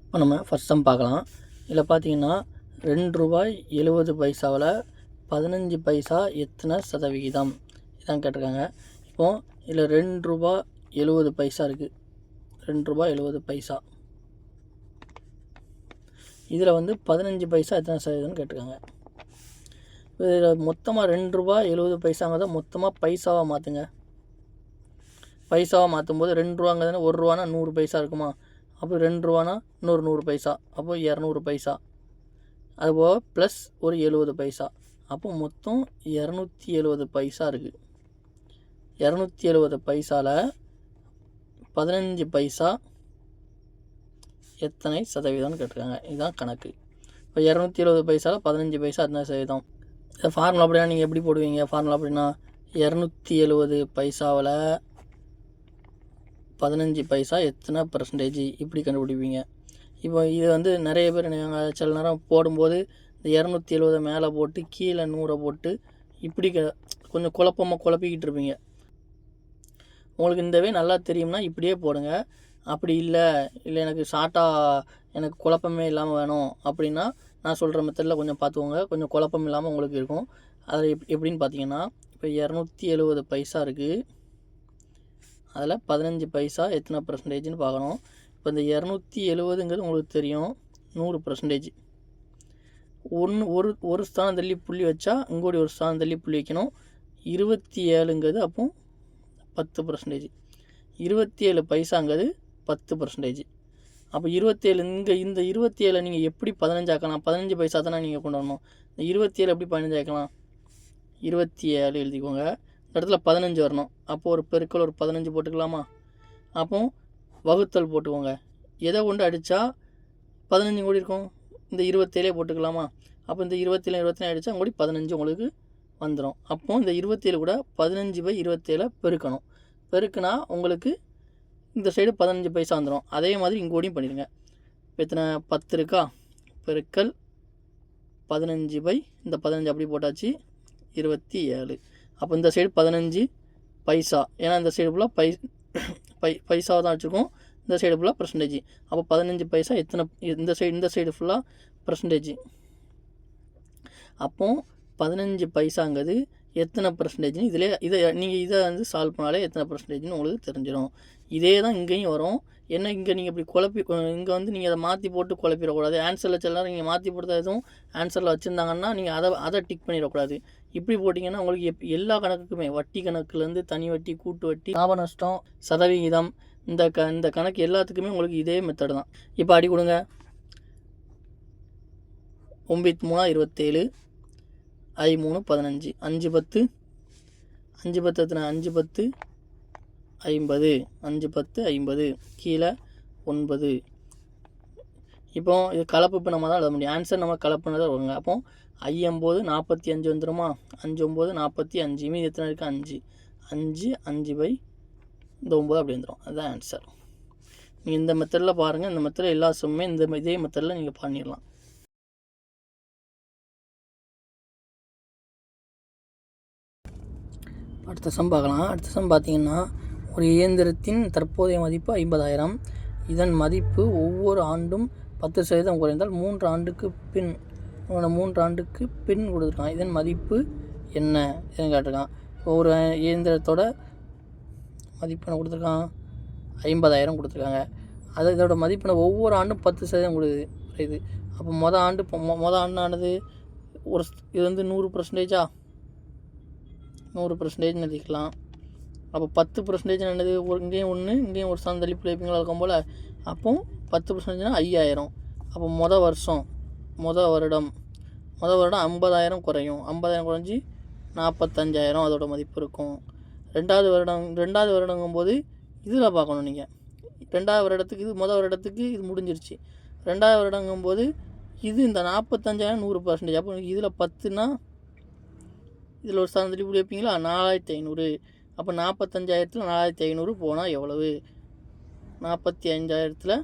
இப்போ நம்ம first some பார்க்கலாம். இதில் பார்த்தீங்கன்னா ₹2.70 15 பைசா எத்தனை சதவிகிதம் இதான் கேட்டிருக்காங்க. இப்போது இதில் ₹2.70 இருக்குது. ₹2.70 இதில் வந்து 15 பைசா எத்தனை சதவீதம்னு கேட்டிருக்காங்க. இதில் மொத்தமாக ₹2.70 மொத்தமாக பைசாவாக மாற்றுங்க. பைசாவாக மாற்றும் போது ₹2ங்கிறது ₹1 100 பைசா இருக்குமா? அப்போ ₹2 இன்னொரு 100 பைசா, அப்போ 200 பைசா, அதுபோக ப்ளஸ் ஒரு 70 பைசா, அப்போ மொத்தம் 270 பைசா இருக்குது. 270 பைசாவில் 15 பைசா எத்தனை சதவீதம்னு கேட்டிருக்காங்க. இதுதான் கணக்கு. இப்போ 270 பைசாவில் 15 பைசா எத்தனை சதவீதம்? இந்த ஃபார்முலா அப்படின்னா நீங்கள் எப்படி போடுவீங்க? ஃபார்முலா அப்படின்னா 270 பைசாவில் 15 பைசா எத்தனை பர்சன்டேஜ் இப்படி கண்டுபிடிப்பீங்க. இப்போ இது வந்து நிறைய பேர் நாங்கள் சில நேரம் போடும்போது இந்த 270 மேலே போட்டு கீழே 100 போட்டு இப்படி கொஞ்சம் குழப்பிக்கிட்டு இருப்பீங்க. உங்களுக்கு இந்த நல்லா தெரியும்னா இப்படியே போடுங்க. அப்படி இல்லை எனக்கு ஷார்ட்டாக எனக்கு குழப்பமே இல்லாமல் வேணும் அப்படின்னா நான் சொல்கிற மெத்தடில் கொஞ்சம் பார்த்துக்கோங்க. கொஞ்சம் குழப்பம் இல்லாமல் உங்களுக்கு இருக்கும். அதில் எப்படின்னு பார்த்தீங்கன்னா, இப்போ 270 பைசா இருக்குது. அதில் 15 பைசா எத்தனை பர்சன்டேஜ்னு பார்க்கணும். இப்போ இந்த 270ங்கிறது உங்களுக்கு தெரியும் 100%. ஒரு ஸ்தானம் தள்ளி புள்ளி வச்சா இங்கோடி ஒரு ஸ்தானம் தள்ளி புள்ளி வைக்கணும். 27ங்கிறது அப்போ 10%. 27 பைசாங்கிறது 10%. அப்போ 27 இந்த 27 நீங்கள் எப்படி 15 ஆக்கலாம்? 15 பைசா தானே நீங்கள் கொண்டு வரணும். இந்த 27 எப்படி 15 ஆக்கலாம்? 27 எழுதிக்கோங்க. இந்த இடத்துல 15 வரணும். அப்போது ஒரு பெருக்கல் ஒரு 15 போட்டுக்கலாமா? அப்போ வகுத்தல் போட்டுக்கோங்க. எதை கொண்டு அடித்தா 15 கூடி இருக்கும்? இந்த 27 போட்டுக்கலாமா? அப்போ இந்த 27 24 அடித்தா கூடி 15 உங்களுக்கு வந்துடும். அப்போது இந்த 27 கூட 15/27 பெருக்கணும். பெருக்குனா உங்களுக்கு இந்த சைடு 15 பைசா வந்துடும். அதே மாதிரி இங்கோடையும் பண்ணிடுங்க. இப்போ எத்தனை 10 இருக்கா? பெருக்கல் 15 இந்த 15 அப்படி போட்டாச்சு 27. அப்போ இந்த சைடு 15 பைசா, ஏன்னா இந்த சைடு ஃபுல்லாக பைசாவை தான் வச்சுருக்கோம். இந்த சைடு ஃபுல்லாக பர்சன்டேஜ். அப்போ 15 பைசா எத்தனை இந்த சைடு ஃபுல்லாக பர்சன்டேஜ். அப்போ 15 பைசாங்கிறது எத்தனை பர்சன்டேஜ்னு இதை நீங்கள் இதை வந்து சால்வ் பண்ணாலே எத்தனை பர்சன்டேஜ்னு உங்களுக்கு தெரிஞ்சிடும். இதே தான் இங்கேயும் வரும். என்ன இங்கே நீங்கள் இப்படி இங்கே வந்து நீங்கள் அதை மாற்றி போட்டு குழப்பிடக்கூடாது. ஆன்சரில் சில நேரம் நீங்கள் மாற்றி போட்டு எதுவும் ஆன்சரில் வச்சுருந்தாங்கன்னா நீங்கள் அதை டிக் பண்ணிடக்கூடாது. இப்படி போட்டிங்கன்னா உங்களுக்கு எல்லா கணக்குக்குமே வட்டி கணக்குலேருந்து தனி வட்டி, கூட்டு வட்டி, லாப நஷ்டம், சதவிகிதம், இந்த கணக்கு எல்லாத்துக்குமே உங்களுக்கு இதே மெத்தடு தான். இப்போ அடி கொடுங்க. 9 3 27, I 3 15, 5 10, 5 10 எத்தனை? 5 10 50, 5 10 50, கீழே 9. இப்போ இது கலப்பு இப்போ நம்ம தான் எழுத முடியும். ஆன்சர் நம்ம கலப்புன்னு தான் வருங்க. அப்போ I 9 45 வந்துடுமா? 5 9 45, மீதி எத்தனை இருக்குது? 5 5 5 இந்த 9 அப்படி வந்துடும். அதுதான் ஆன்சர். நீங்கள் இந்த மெத்தடில் பாருங்கள். இந்த மெத்தடில் எல்லா சம்மே இதே மெத்தடில் நீங்கள் பண்ணிடலாம். அடுத்த சம் பார்க்கலாம். அடுத்த சம் பார்த்தீங்கன்னா, ஒரு இயந்திரத்தின் தற்போதைய மதிப்பு 50,000. இதன் மதிப்பு ஒவ்வொரு ஆண்டும் 10% குறைந்தால் 3 ஆண்டுக்கு பின் கொடுத்துருக்கான். இதன் மதிப்பு என்ன இதுன்னு கேட்டிருக்கான். ஒரு இயந்திரத்தோட மதிப்பு என்ன கொடுத்துருக்கான்? 50,000 கொடுத்துருக்காங்க. இதோட மதிப்பு ஒவ்வொரு ஆண்டும் 10% குறையுது. அப்போ மொதல் ஆண்டானது இது வந்து 100%. 100% எழுதிக்கலாம். அப்போ 10% என்னது? இங்கேயும் ஒன்று, இங்கேயும் ஒரு ஸ்தானம் தள்ளி பிள்ளைப்பீங்களா இருக்கும் போல். அப்போ 10% 5000. அப்போ மொதல் வருடம் 50,000 குறையும். 50,000 குறைஞ்சி 45,000 அதோட மதிப்பு இருக்கும். ரெண்டாவது வருடங்கும்போது இதில் பார்க்கணும் நீங்கள். ரெண்டாவது வருடத்துக்கு இது மொதல் வருடத்துக்கு இது முடிஞ்சிருச்சு. ரெண்டாவது வருடங்கும்போது இது இந்த 45,000 100%. அப்போ இதில் 10னா இதில் ஒரு ஸ்தானம் தள்ளி இப்படி வைப்பீங்களா? 4500. அப்போ 45,000 4500 போனால் எவ்வளவு? 45,000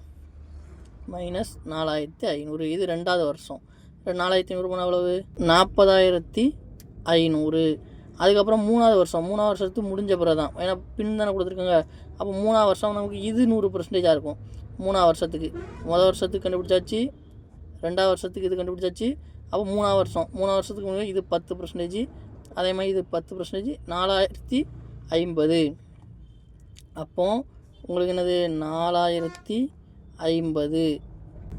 -4500. இது ரெண்டாவது வருஷம். 4500 போனால் எவ்வளவு? 40,500. அதுக்கப்புறம் மூணாவது வருஷத்துக்கு முடிஞ்ச பிறகு தான், ஏன்னா பின் தானே கொடுத்துருக்காங்க. அப்போ மூணாவது வருஷம் நமக்கு இது 100%ஆக இருக்கும். 3ஆவது வருஷத்துக்கு முதல் வருஷத்துக்கு கண்டுபிடிச்சாச்சு, 2ஆவது வருஷத்துக்கு இது கண்டுபிடிச்சாச்சு. அப்போ 3ஆவது வருஷத்துக்கு முன்னாடி இது 10%, அதே மாதிரி இது 10%, 4050. அப்போ உங்களுக்கு என்னது 4050.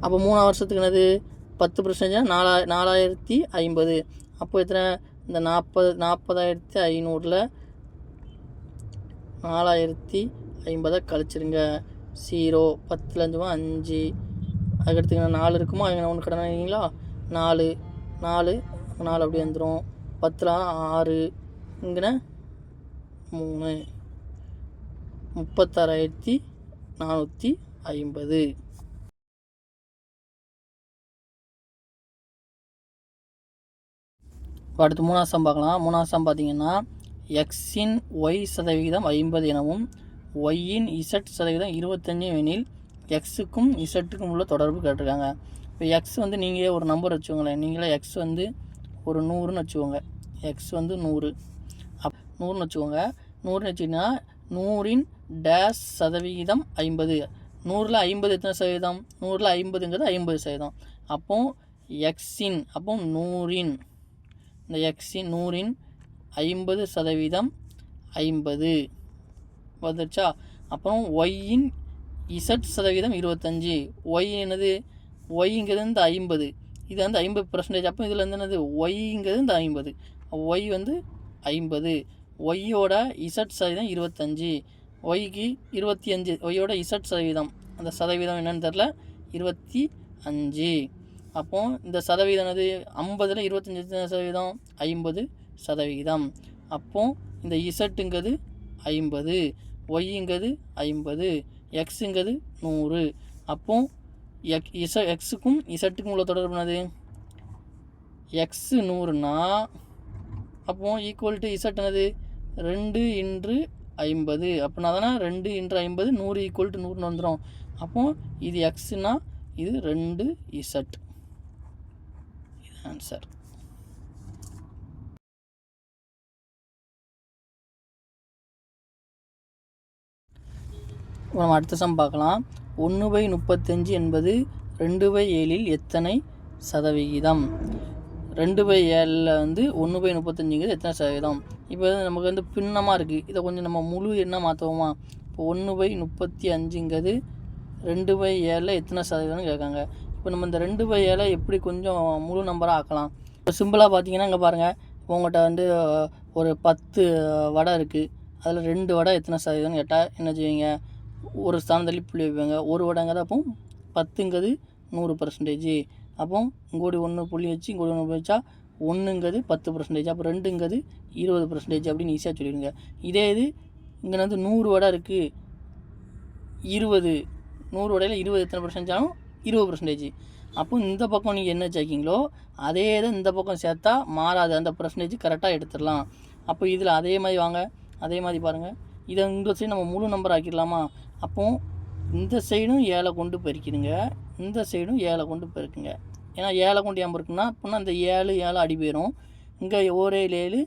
அப்போ 3ஆவது வருஷத்துக்கு என்னது 10% 4050. அப்போ எத்தனை, இந்த 40,500ல் 4050 கழிச்சிருங்க. 0, 10ல் 5 5, அதுக்கடுத்து 4 இருக்குமா, அங்கே ஒன்று கடனை இல்லைங்களா, 4 அப்படி வந்துடும். 10ல் 6, இங்கே 3, 36,450. அடுத்து 3ஆவது சம் பார்க்கலாம். 3ஆவது சம் பார்த்தீங்கன்னா எக்ஸின் ஒய் சதவிகிதம் 50 எனவும் ஒய்யின் இசட் சதவீதம் 25 எனில் எக்ஸுக்கும் இசட்டுக்கும் உள்ள தொடர்பு கேட்டிருக்காங்க. இப்போ எக்ஸ் வந்து நீங்கள் ஒரு நம்பர் வச்சுக்கோங்களேன். நீங்களே எக்ஸ் வந்து ஒரு 100ன்னு வச்சுக்கோங்க. எக்ஸ் வந்து 100 வச்சுக்கோங்க. 100ன்னு வச்சுக்கிங்கன்னா 100இன் டேஷ் சதவிகிதம் 50. 100ல் 50 எத்தனை சதவீதம், 100ல் 50ங்கிறது 50%. அப்போ எக்ஸின், அப்போ 100இன், இந்த எக்ஸின் 100இன் 50% 50 வந்துருச்சா. அப்புறம் ஒய்யின் இசட் சதவீதம் 25. ஒய் என்னது, ஒய்ங்கிறது இந்த 50, இது வந்து 50%. அப்போ இதில் வந்து என்னது, ஒய்ங்கிறது இந்த 50, ஒய் வந்து 50. ஒய்யோட இசட் சதவீதம் 25, ஒய்க்கு 25. ஒய்யோட இசட் சதவீதம், அந்த சதவீதம் என்னன்னு தெரில, 25. அப்போ இந்த சதவீதம் என்னது, 50ல் 25% 50%. அப்போ இந்த இசட்டுங்கிறது 50, ஒய்ங்கிறது 50, எக்ஸுங்கிறது 100. அப்போ எக்ஸுக்கும் இசட்டுக்கும் உள்ள தொடர்பு என்னது, எக்ஸ் 100னா அப்போ ஈக்குவல் டு இசட் என்னது 2×50. அப்படின்னா தானே 2×50 100 ஈக்குவல் டு 100ன்னு வந்துடும். அப்போ இது எக்ஸ்னா இது 2 இசட். இது ஆன்சர். நம்ம அடுத்த சம் பார்க்கலாம். 1/35 என்பது 2/7ல் எத்தனை சதவிகிதம்? 2/7ல் வந்து 1/35ங்கிறது எத்தனை சதவீதம்? இப்போ நமக்கு வந்து பின்னமாக இருக்குது. இதை கொஞ்சம் நம்ம முழு எண்ணாக மாற்றுவோமா? இப்போ 1/35ங்கிறது 2/7ல் எத்தனை சதவீதம்னு கேட்காங்க. இப்போ நம்ம இந்த 2/7 எப்படி கொஞ்சம் முழு நம்பராக ஆக்கலாம்? இப்போ சிம்பிளாக பார்த்தீங்கன்னா இங்கே பாருங்கள், இப்போ உங்கள்கிட்ட வந்து ஒரு 10 வடை இருக்குது. அதில் 2 வடை எத்தனை சதவீதம்னு கேட்டால் என்ன செய்வீங்க, ஒரு ஸ்தானம் தள்ளி புள்ளி வைப்பாங்க. ஒரு வடைங்கிறது அப்போ 10ங்கிறது 100%. அப்போ இங்கோடி 1 புள்ளி வச்சு இங்கோடி 1 புள்ளி வச்சா 1ங்கிறது 10%. அப்போ 2ங்கிறது 20% அப்படின்னு ஈஸியாக சொல்லிடுங்க. இதே இது இங்கே வந்து 100 வடை இருக்குது, 100 வடையில் 20 எத்தனை பர்சன்டேஜ் ஆகும், 20%. அப்போ இந்த பக்கம் நீங்கள் என்ன சேர்க்கிங்களோ அதே தான் இந்த பக்கம் சேர்த்தா மாறாது, அந்த பர்சன்டேஜ் கரெக்டாக எடுத்துடலாம். அப்போ இதில் அதே மாதிரி வாங்க, அதே மாதிரி பாருங்கள். இதை இந்த சைடு நம்ம முழு நம்பர் ஆக்கிடலாமா? அப்போது இந்த சைடும் 7 கொண்டு பெருக்கிடுங்க, இந்த சைடும் 7 கொண்டு பெருக்குங்க. ஏன்னா 7 கொண்டு ஏன் இருக்குன்னா அப்படின்னா இந்த 7 அடி போயிடும். இங்கே 1/7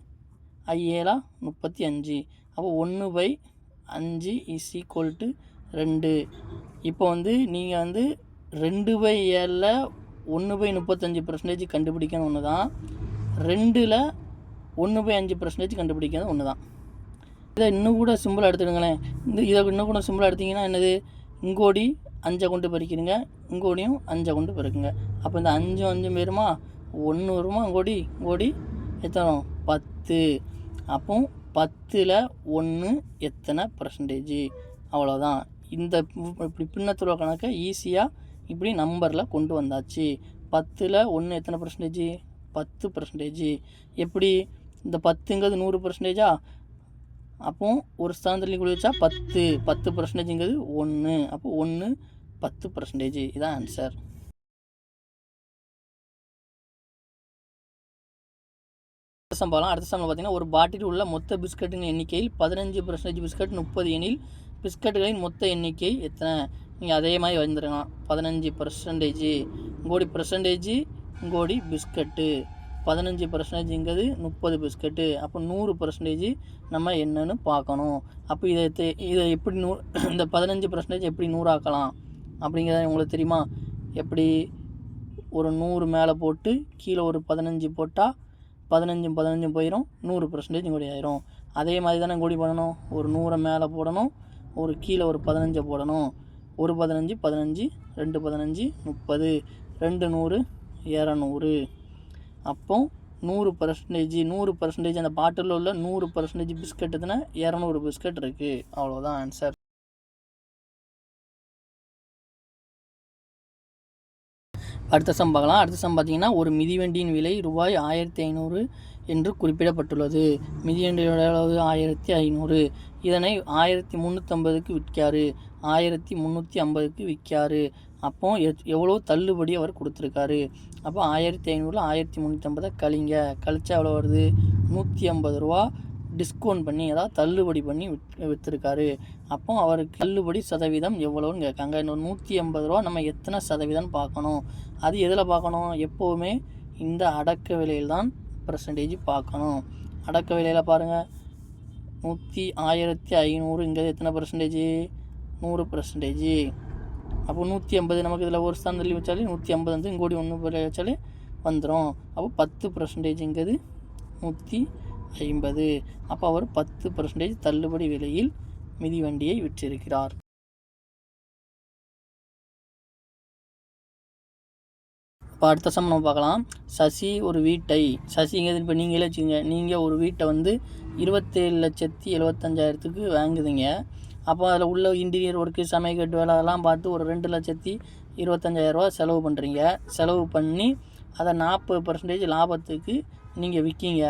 7 35. அப்போ 1/5 இஸ் ஈக்குவல் டு 2. இப்போ வந்து நீங்கள் வந்து 2/7ல் 1/35% கண்டுபிடிக்கணும் ஒன்று தான், 2ல் 1/5% கண்டுபிடிக்கிறது ஒன்று தான். இதை இன்னும் கூட சிம்பிளாக எடுத்துடுங்களேன். இதை இன்னும் கூட சிம்பிளாக எடுத்திங்கன்னா என்னது, இங்கோடி 5 கொண்டு பெருக்கிடுங்க, இங்கோடியும் 5 கொண்டு பெருக்குங்க. அப்போ இந்த 5 பேருமா 1 வருமா, இங்கோடி எத்தனை 10. அப்போ 10ல் 1 எத்தனை பர்சன்டேஜ், அவ்வளோதான். இந்த இப்படி பின்னத்துள்ள கணக்கை ஈஸியாக இப்படி நம்பரில் கொண்டு வந்தாச்சு. 10ல் 1 எத்தனை பர்சன்டேஜ், 10%. எப்படி இந்த 10ங்கிறது 100%. அப்போ ஒரு ஸ்தானத்தில் கூட வச்சா 10%ங்கிறது 1. அப்போ 1 10%. இதான் ஆன்சர். அடுத்த சம் பார்த்தீங்கன்னா ஒரு பாட்டில் உள்ள மொத்த பிஸ்கட்டின் எண்ணிக்கையில் 15% பிஸ்கட் 30 எனில் பிஸ்கட்டுகளின் மொத்த எண்ணிக்கை எத்தனை? நீங்கள் அதே மாதிரி வந்துடலாம். 15%, இங்கோடி பர்சன்டேஜ், இங்கோடி பிஸ்கட்டு. 15%ங்கிறது 30 பிஸ்கட்டு. அப்போ 100% நம்ம என்னன்னு பார்க்கணும். அப்போ இதை எப்படி இந்த 15% எப்படி 100 ஆக்கலாம்? அப்படிங்கிறது உங்களுக்கு தெரியுமா? எப்படி ஒரு 100 மேலே போட்டு கீழே ஒரு 15 போட்டால் 15 போயிடும், 100% கூடி ஆயிரும். அதே மாதிரி தானே கூடி பண்ணணும். ஒரு 100 மேலே போடணும், ஒரு கீழே ஒரு 15 போடணும். ஒரு 15 15, 2 15 30, 2 100 200. அப்போ 100% அந்த பாட்டிலில் உள்ள 100% பிஸ்கட் எத்தனை? 200 பிஸ்கட் இருக்குது. அவ்வளோதான் ஆன்சர். அடுத்த சம் பார்க்கலாம். அடுத்த சம் பார்த்தீங்கன்னா, ஒரு மிதிவண்டியின் விலை ரூபாய் 1500 என்று குறிப்பிடப்பட்டுள்ளது. மிதிவண்டியோட அளவு 1500. இதனை 1350க்கு விற்காரு, 1350க்கு விற்காரு. அப்போ எவ்வளோ தள்ளுபடி அவர் கொடுத்துருக்காரு? அப்போ 1500ல் 1350 கழிங்க. கழிச்சா எவ்வளோ வருது? 150 ரூபா டிஸ்கவுண்ட் பண்ணி, அதாவது தள்ளுபடி பண்ணி விற்றுருக்காரு. அப்போ அவருக்கு தள்ளுபடி சதவீதம் எவ்வளோன்னு கேட்காங்க. இன்னொரு 150 ரூபா நம்ம எத்தனை சதவீதம் பார்க்கணும். அது எதில் பார்க்கணும்? எப்போவுமே இந்த அடக்க விலையில் தான் பர்சன்டேஜ் பார்க்கணும். அடக்க விலையில் பாருங்கள், 1500ங்கிறது எத்தனை பர்சன்டேஜ்? 100%. அப்போ 150 நமக்கு இதில் ஒரு ஸ்தானம் தள்ளி வச்சாலே 150 வந்து இங்கோடி 1 வச்சாலே வந்துடும். அப்போ 10%ங்கிறது 150. அப்போ அவர் 10% தள்ளுபடி விலையில் மிதிவண்டியை விற்றிருக்கிறார். இப்போ அடுத்த சம் நம்ம பார்க்கலாம். சசி ஒரு வீட்டை, சசிங்கிறது இப்போ நீங்களே வச்சுக்கோங்க, நீங்கள் ஒரு வீட்டை வந்து 27,75,000க்கு வாங்குதுங்க. அப்போ அதில் உள்ள இன்டீரியர் ஒர்க்கு, சமையக்கட்டு வேலை அதெல்லாம் பார்த்து ஒரு 2,25,000 ரூபா செலவு பண்ணுறீங்க. செலவு பண்ணி அதை 40% லாபத்துக்கு நீங்கள் விற்கிங்க.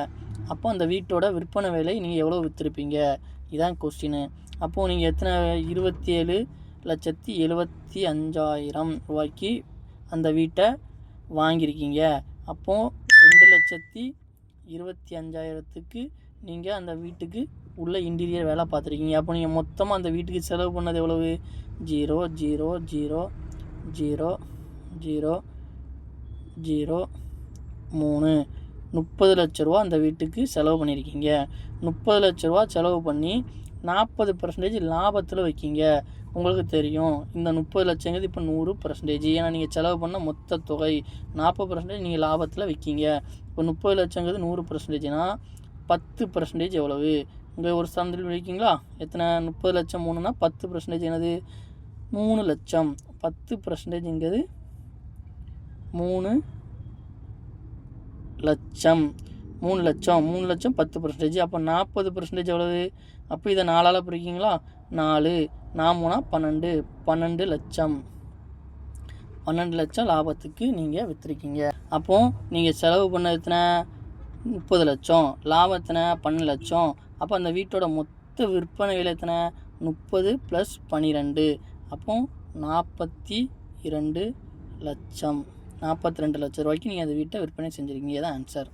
அப்போ அந்த வீட்டோட விற்பனை விலை நீங்கள் எவ்வளோ விற்றுருப்பீங்க? இதுதான் கொஸ்டின். அப்போது நீங்கள் எத்தனை 27,75,000 ரூபாய்க்கு அந்த வீட்டை வாங்கியிருக்கீங்க. அப்போது 2,25,000க்கு நீங்கள் அந்த வீட்டுக்கு உள்ள இன்டீரியர் வேலை பார்த்துருக்கீங்க. அப்போ நீங்கள் மொத்தமாக அந்த வீட்டுக்கு செலவு பண்ணது எவ்வளவு? 0 0 0 0 0 0 3 30 லட்ச ரூபா அந்த வீட்டுக்கு செலவு பண்ணியிருக்கீங்க. 30 லட்ச ரூபா செலவு பண்ணி 40% லாபத்தில் வைக்கிங்க. உங்களுக்கு தெரியும் இந்த 30 லட்சங்கிறது இப்போ 100%. ஏன்னா நீங்கள் செலவு பண்ண மொத்த தொகை 40% நீங்கள் லாபத்தில் வைக்கிங்க. இப்போ 30 லட்சங்கிறது 100%னா 10% எவ்வளவு? இங்கே ஒரு ஸ்தானத்தில் வைக்கிங்களா? எத்தனை? 30 லட்சம் 3னா 10% என்னது? 3 லட்சம். 10%ங்கிறது 3 லட்சம். 3 லட்சம் 10%. அப்போ 40% எவ்வளவு? அப்போ இதை 4ஆல் பிரிக்கிங்களா? 4 3 12 12 லட்சம். 12 லட்சம் லாபத்துக்கு நீங்கள் விற்றுருக்கீங்க. அப்போது நீங்கள் செலவு பண்ண எத்தனை? 30 லட்சம். லாபம் எத்தனை? 12 லட்சம். அப்போ அந்த வீட்டோட மொத்த விற்பனை விலை எத்தனை? 30 + 12. அப்போ 42 லட்சம். 42 லட்ச ரூபாய்க்கு நீங்கள் அந்த வீட்டை விற்பனை செஞ்சுருக்கீங்க. தான் ஆன்சர்.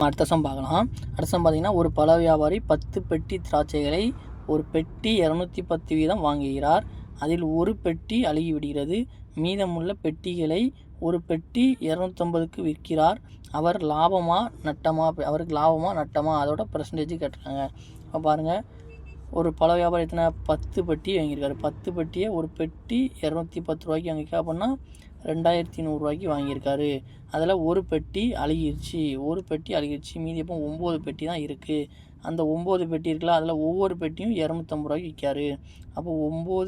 அடுத்த சம் பார்க்கலாம். அடுத்த சம் பார்த்தீங்கன்னா, ஒரு பழ வியாபாரி 10 பெட்டி திராட்சைகளை ஒரு பெட்டி 210 வீதம் வாங்குகிறார். அதில் ஒரு பெட்டி அழுகிவிடுகிறது. மீதமுள்ள பெட்டிகளை ஒரு பெட்டி 250க்கு விற்கிறார். அவருக்கு லாபமா நட்டமா? அதோட பர்சன்டேஜ் கேட்டிருக்காங்க. இப்போ பாருங்கள், ஒரு பழ வியாபாரி எத்தனை? 10 பெட்டி வாங்கியிருக்காரு. 10 பெட்டியை ஒரு பெட்டி 210 ரூபாய்க்கு வாங்கியிருக்கா. அப்படின்னா 2100 ரூபாய்க்கு வாங்கியிருக்காரு. அதில் ஒரு பெட்டி அழுகிருச்சு. மீதி இப்போ 9 பெட்டி தான் இருக்குது. அந்த 9 பெட்டி இருக்குல்ல, அதில் ஒவ்வொரு பெட்டியும் 250 ரூபாய்க்கு விற்காரு. அப்போ 9 ×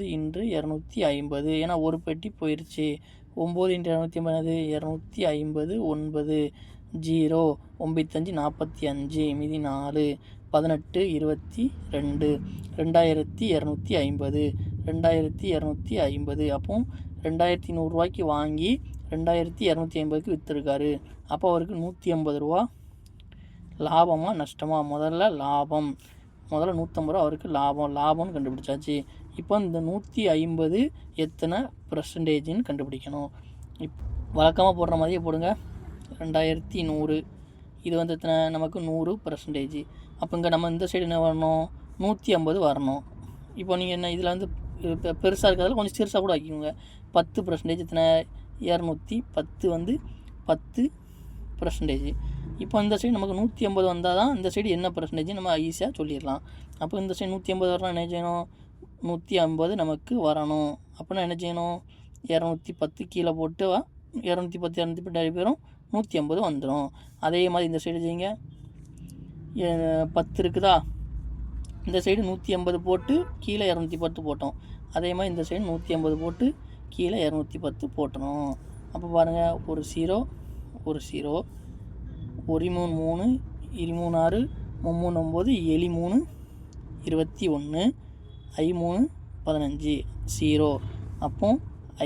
250, ஏன்னா ஒரு பெட்டி போயிடுச்சு. 9 × 250 250 9 0 95 45, மீதி 4 18 22 2250 2250. அப்போ 2100 ரூபாய்க்கு வாங்கி 2250க்கு விற்றுருக்காரு. அப்போ அவருக்கு 150 ரூபா லாபமா நஷ்டமா? முதல்ல 150 ரூபா அவருக்கு லாபம்னு கண்டுபிடிச்சாச்சு. இப்போ இந்த 150 எத்தனை பர்சன்டேஜ்னு கண்டுபிடிக்கணும். வழக்கமாக போடுற மாதிரியே போடுங்க. 2100 இது வந்து எத்தனை? நமக்கு 100%. அப்போ இங்கே நம்ம இந்த சைடு என்ன வரணும்? 150 வரணும். இப்போ நீங்கள் என்ன இதில் வந்து பெருசாக இருக்கிறதால கொஞ்சம் சிறுசாக கூட ஆக்கிக்கோங்க. 10% எத்தனை? 210 வந்து 10%. இப்போ இந்த சைடு நமக்கு 180 வந்தால் தான் இந்த சைடு என்ன பர்சன்டேஜ் நம்ம ஈஸியாக சொல்லிடலாம். அப்போ இந்த சைடு 180 வரணும், என்ன செய்யணும், 150 நமக்கு வரணும். அப்படின்னா என்ன செய்யணும், 210 கீழே போட்டு 210 210 பேரும் 150 வந்துடும். அதே மாதிரி இந்த சைடு செய்யுங்க, 10 இருக்குதா, இந்த சைடு 180 போட்டு கீழே 210 போட்டோம். அதே மாதிரி இந்த சைடு 180 போட்டு கீழே 210 போட்டணும். அப்போ பாருங்கள், ஒரு 0 ஒரு 0, 1 3 3 2 3 6 3 9 7 3 21 I 3 15 0. அப்போ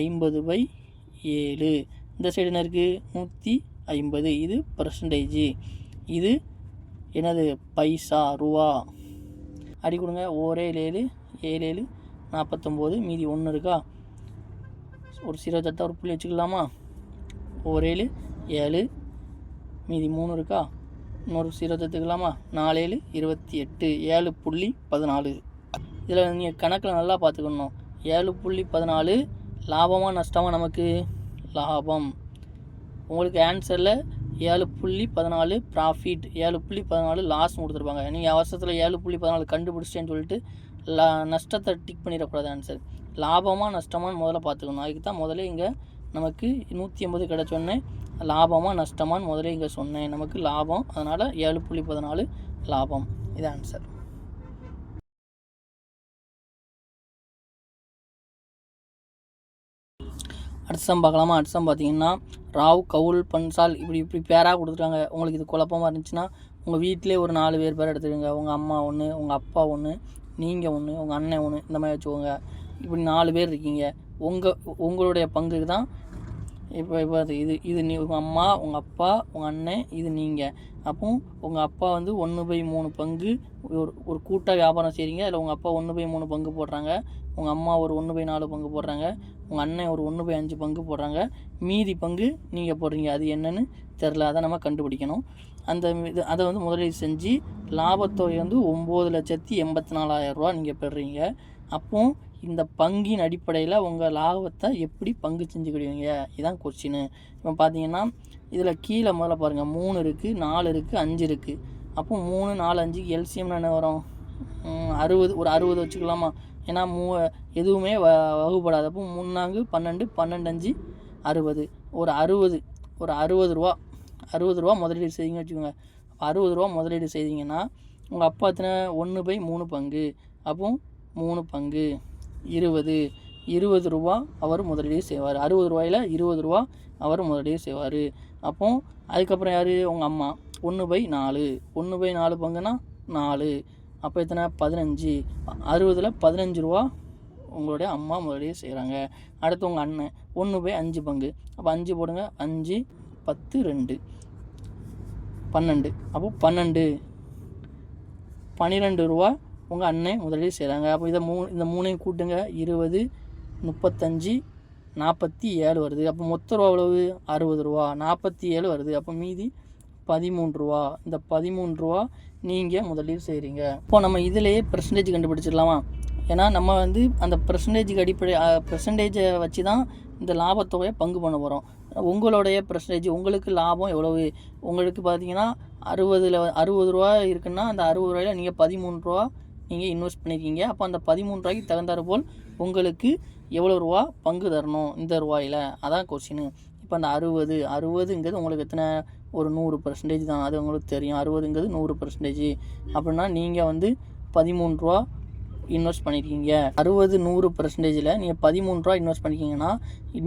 50/7. இந்த சைடு என்ன இருக்குது, 150. இது பர்சன்டேஜ். இது என்னது, பைசா, ரூபா. அடி கொடுங்க, 1 7 7 7 49, மீதி 1 இருக்கா, ஒரு 0 தட்டா ஒரு புள்ளி வச்சுக்கலாமா, 1 7 7, மீதி 3 இருக்கா, இன்னொரு 0 தத்துக்கலாமா, 4 7 28, 7.14. இதில் நீங்கள் கணக்கில் நல்லா பார்த்துக்கணும். 7.14 லாபமாக நஷ்டமாக, நமக்கு லாபம். உங்களுக்கு ஆன்சரில் 7.14 ப்ராஃபிட், 7.14 லாஸ் கொடுத்துருப்பாங்க. நீங்கள் அவசரத்தில் 7.14 கண்டுபிடிச்சிட்டேன்னு சொல்லிட்டு நஷ்டத்தை டிக் பண்ணிடக்கூடாது. ஆன்சர் லாபமாக நஷ்டமானு முதல்ல பார்த்துக்கணும். அதுக்கு தான் முதல்ல இங்கே நமக்கு 180 கிடச்சோன்னே லாபமாக நஷ்டமானு முதல்ல இங்கே சொன்னேன். நமக்கு லாபம், அதனால் 7.14 லாபம். இது ஆன்சர். அடுத்தம் பார்க்கலாமா. அடுத்தம் பார்த்தீங்கன்னா, ராவ், கவுல், பன்சால் இப்படி பேராக கொடுத்துருக்காங்க. உங்களுக்கு இது குழப்பமாக இருந்துச்சுன்னா உங்கள் வீட்டிலே ஒரு 4 பேர் எடுத்துக்கோங்க. உங்கள் அம்மா ஒன்று, உங்கள் அப்பா ஒன்று, நீங்கள் ஒன்று, உங்கள் அண்ணன் ஒன்று, இந்த மாதிரி வச்சுக்கோங்க. இப்படி 4 பேர் இருக்கீங்க. உங்களுடைய பங்குக்கு தான் இப்போ இது உங்கள் அம்மா, உங்கள் அப்பா, உங்கள் அண்ணன், இது நீங்கள். அப்போ உங்கள் அப்பா வந்து 1/3 பங்கு ஒரு கூட்டாக வியாபாரம் செய்கிறீங்க. அதில் உங்கள் அப்பா 1/3 பங்கு போடுறாங்க, உங்கள் அம்மா ஒரு 1/4 பங்கு போடுறாங்க, உங்கள் அண்ணன் ஒரு 1/5 பங்கு போடுறாங்க, மீதி பங்கு நீங்கள் போடுறீங்க. அது என்னன்னு தெரில, அதை நம்ம கண்டுபிடிக்கணும். அதை வந்து முதலீடு செஞ்சு லாபத்தொகை வந்து 9,84,000 ரூபா நீங்கள் பெறுறீங்க. அப்போது இந்த பங்கின் அடிப்படையில் உங்கள் லாபத்தை எப்படி பங்கு செஞ்சுக்கிடுவீங்க, இதுதான் கொஸ்டின். இப்போ பார்த்தீங்கன்னா இதில் கீழே முதல்ல பாருங்கள், 3 இருக்குது, 4 இருக்குது, 5 இருக்குது. அப்போ 3 4 5 எல்சிஎம்னு என்ன வரும், 60. ஒரு 60 வச்சுக்கலாமா, ஏன்னா எதுவுமே வகுப்படாது. அப்போ 3 12 12 5 60. ஒரு 60 ரூபா 60 ரூபா முதலீடு செய்திங்க வச்சுக்கோங்க. அப்போ 60 ரூபா முதலீடு செய்தீங்கன்னா உங்கள் அப்பா எத்தனை, 1/3 பங்கு. அப்போ 3 பங்கு 20 ரூபா அவர் முதலீடு செய்வார். 60 ரூபாயில் 20 ரூபா அவர் முதலீடு செய்வார். அப்போ அதுக்கப்புறம் யார், உங்கள் அம்மா 1/4. 1/4 பங்குனா 4. அப்போ எத்தனை, 15. 60ல் 15 ரூபா உங்களுடைய அம்மா முதலீடு செய்கிறாங்க. அடுத்து உங்கள் அண்ணன் 1/5 பங்கு. அப்போ 5 போடுங்க, 5 10 2 12. அப்போ 12 ரூபா உங்கள் அண்ணன் முதலீடு செய்கிறாங்க. அப்போ இந்த மூணையும் கூட்டுங்க, 20 35 47 வருது. அப்போ மொத்த ரூபா எவ்வளவு, 60 ரூபா. 47 வருது. அப்போ மீதி 13 ரூபா. இந்த 13 ரூபா நீங்கள் முதலீடு செய்கிறீங்க. இப்போ நம்ம இதிலேயே பெர்சன்டேஜ் கண்டுபிடிச்சிடலாமா, ஏன்னா நம்ம வந்து அந்த பெர்சன்டேஜை வச்சு தான் இந்த லாபத்தொகையை பங்கு பண்ண போகிறோம். உங்களுடைய பெர்சன்டேஜ், உங்களுக்கு லாபம் எவ்வளவு, உங்களுக்கு பார்த்தீங்கன்னா 60 ரூபா இருக்குன்னா அந்த 60 ரூபாயில் நீங்கள் 13 ரூபா நீங்கள் இன்வெஸ்ட் பண்ணியிருக்கீங்க. அப்போ அந்த 13 ரூபாய்க்கு தகுந்தாறு போல் உங்களுக்கு எவ்வளோ ரூபா பங்கு தரணும் இந்த ரூபாயில், அதான் கொஸ்டின். இப்போ அந்த 60ங்கிறது உங்களுக்கு எத்தனை, ஒரு 100% தான். அது உங்களுக்கு தெரியும். 60ங்கிறது 100%. அப்படின்னா நீங்கள் வந்து 13 ரூபா இன்வெஸ்ட் பண்ணியிருக்கீங்க. 60 100%ல் நீங்கள் 13 ரூபா இன்வெஸ்ட் பண்ணியிருக்கீங்கன்னா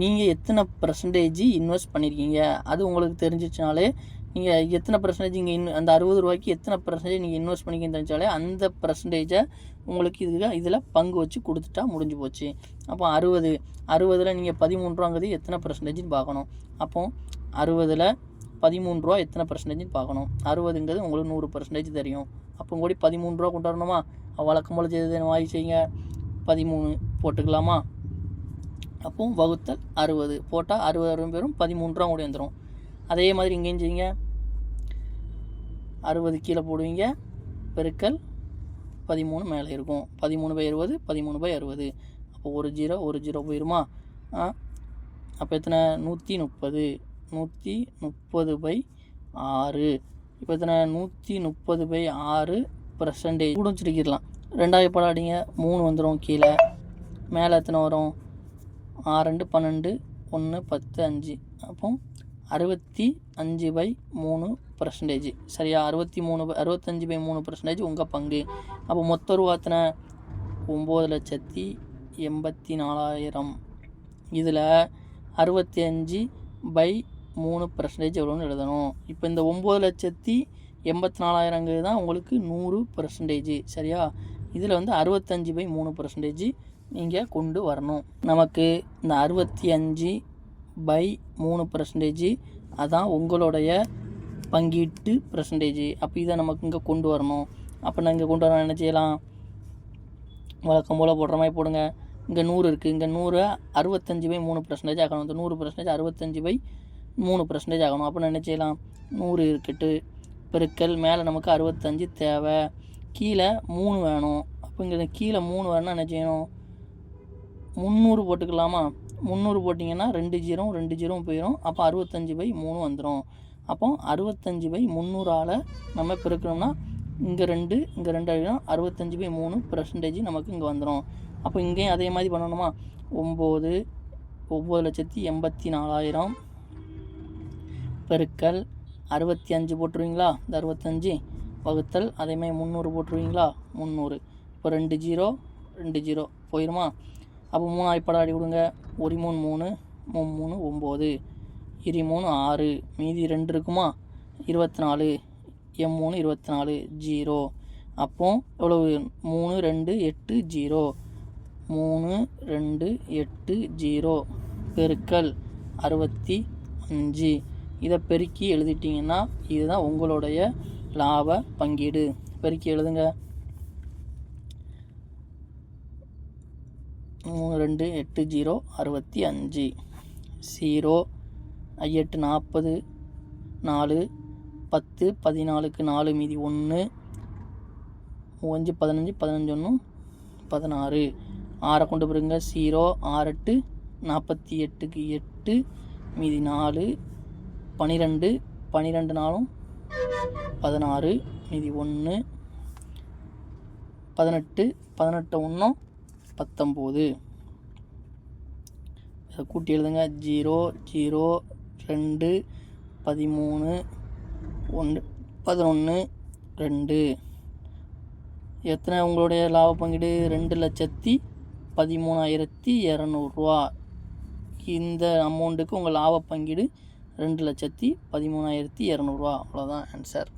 நீங்கள் எத்தனை பர்சன்டேஜ் இன்வெஸ்ட் பண்ணியிருக்கீங்க அது உங்களுக்கு தெரிஞ்சிச்சுனாலே, நீங்கள் எத்தனை பர்சன்டேஜ் இங்கே அந்த 60 ரூபாய்க்கு எத்தனை பர்சன்டேஜ் நீங்கள் இன்வெஸ்ட் பண்ணிக்கின்னு தெரிஞ்சாலே அந்த பர்சன்டேஜை உங்களுக்கு இதில் பங்கு வச்சு கொடுத்துட்டா முடிஞ்சு போச்சு. அப்போ 60ல் நீங்கள் 13 ரூபாங்கிறது எத்தனை பர்சன்டேஜ்னு பார்க்கணும். அப்போ 60ல் 13 ரூபா எத்தனை பர்சன்டேஜ்னு பார்க்கணும். 60ங்கிறது உங்களுக்கு 100% தெரியும். அப்போ கூடி 13 ரூபா கொண்டு வரணுமா, வழக்கம் போல் செய்து வாங்கி செய்யுங்க. 13 போட்டுக்கலாமா. அப்போ வகுத்தல் 60 போட்டால் 60 பேரும் 13 ரூபா கூடி வந்துடும். அதே மாதிரி இங்கேயும் செய்யுங்க. 60 கீழே போடுவீங்க, பெருக்கல் 13 மேலே இருக்கும். 13/20 13/60. அப்போ ஒரு ஜீரோ போயிருமா. அப்போ எத்தனை, 130. 130/6. இப்போ எத்தனை 130/6% கூட வச்சுருக்கிடலாம். 2 படம் 3 வந்துடும் கீழே. மேலே எத்தனை வரும்? 6 2 12 1 10 5. அப்போ 65/3%. சரியா? 65/3% உங்கள் பங்கு. அப்போ மொத்த ரூபா எத்தனை? 9,84,000. இதில் 65/3% எவ்வளோன்னு எழுதணும். இப்போ இந்த 9,84,000 தான் உங்களுக்கு 100%. சரியா? இதில் வந்து 65/3% நீங்கள் கொண்டு வரணும். நமக்கு இந்த 65/3% அதான் உங்களுடைய பங்கீட்டு %. அப்போ இதை நமக்கு இங்கே கொண்டு வரணும். அப்போ நான் இங்கே கொண்டு வரணும் என்ன செய்யலாம்? வழக்கம் போல் போடுற மாதிரி போடுங்க. இங்கே 100 இருக்குது. இங்கே 100 65/3% ஆகணும். இந்த 100% 65/3% ஆகணும். அப்போ நான் என்ன செய்யலாம்? 100 இருக்கட்டு பெருக்கல் மேலே நமக்கு 65 தேவை. கீழே 3 வேணும். அப்போ இங்கே கீழே 3 வேணும்னா என்ன செய்யணும்? 300 போட்டுக்கலாமா? 300 போட்டிங்கன்னா 2 0 போயிடும். அப்போ 65/3 வந்துடும். அப்போ 65/300 நம்ம பெருக்கணும்னா இங்கே 2 இங்கே 2 ஆகிடும். 65/3% நமக்கு இங்கே வந்துடும். அப்போ இங்கேயும் அதே மாதிரி பண்ணணுமா? 9,84,000 பெருக்கல் 65 போட்டுருவீங்களா? இந்த 65 வகுத்தல் அதேமாதிரி 300 போட்டுருவீங்களா? 300. இப்போ 2 0 போயிடுமா? அப்போ 3 படம் அடி கொடுங்க. 1 3 3 3 9 2 3 6 மீதி 2 இருக்குமா? 24 3 24 0. அப்போ எவ்வளவு? 3 2 8 0 3 2 8 0 பெருக்கல் 65. இதை பெருக்கி எழுதிட்டிங்கன்னா இதுதான் உங்களுடைய லாப பங்கீடு. பெருக்கி எழுதுங்க. 3 2 8 0 65 0 8 40 4 10 14க்கு 4 மீதி 1 5 15 15 1 16 6 கொண்டு போயிருங்க. 0 6 8 48க்கு 8 மீதி 4 12 12 4 16 மீதி 1 18 18 1 19. இதை கூட்டி எழுதுங்க. 0 0 2 13 1 11 2. எத்தனை உங்களுடைய லாப பங்கீடு? 2,13,200 இந்த அமௌண்ட்டுக்கு உங்கள் லாப பங்கீடு 2,13,200. அவ்வளோதான் ஆன்சர்.